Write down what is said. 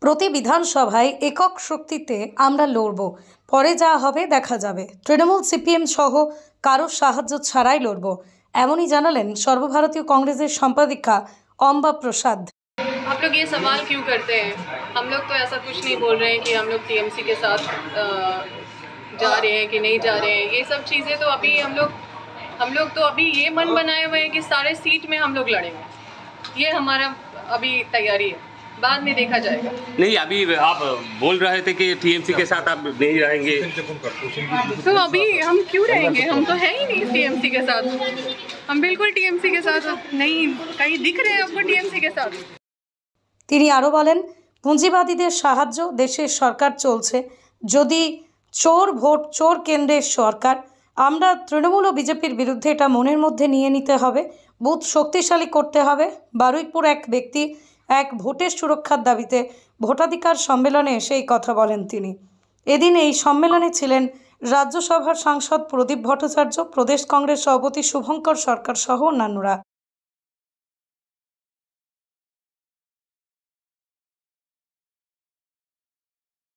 প্রতি বিধানসভায় একক শক্তিতে আমরা লড়ব, পরে যা হবে দেখা যাবে। তৃণমূল সিপিএম সহ কারোর সাহায্য ছাড়াই লড়ব, এমনই জানালেন সর্বভারতীয় কংগ্রেসের সম্পাদিকা অম্বা प्रसाद। आप लोग ये सवाल क्यों करते हैं? हम लोग तो ऐसा कुछ नहीं बोल रहे हैं कि हम लोग टीएमसी के साथ जा रहे हैं कि नहीं जा रहे हैं। ये सब चीज़ें तो अभी हम लोग तो अभी ये मन बनाए हुए हैं कि सारे सीट में हम लोग लड़ेंगे। ये हमारा अभी तैयारी है, बाद में देखा जाएगा। नहीं, अभी आप बोल रहे थे कि टीएमसी के साथ आप नहीं रहेंगे, तो अभी हम क्यों रहेंगे? हम तो है ही नहीं टीएमसी के साथ। हम बिल्कुल टीएमसी के साथ नहीं। कहीं दिख रहे हैं आपको टीएमसी के साथ? তিনি আরও বলেন, পুঁজিবাদীদের সাহায্য দেশের সরকার চলছে। যদি চোর ভোট, চোর কেন্দ্রের সরকার। আমরা তৃণমূল ও বিজেপির বিরুদ্ধে এটা মনের মধ্যে নিয়ে নিতে হবে, বুথ শক্তিশালী করতে হবে। বারুইপুর এক ব্যক্তি এক ভোটের সুরক্ষার দাবিতে ভোটাধিকার সম্মেলনে এসে এই কথা বলেন তিনি। এদিন এই সম্মেলনে ছিলেন রাজ্যসভার সাংসদ প্রদীপ ভট্টাচার্য, প্রদেশ কংগ্রেস সভাপতি শুভঙ্কর সরকার সহ অন্যান্যরা।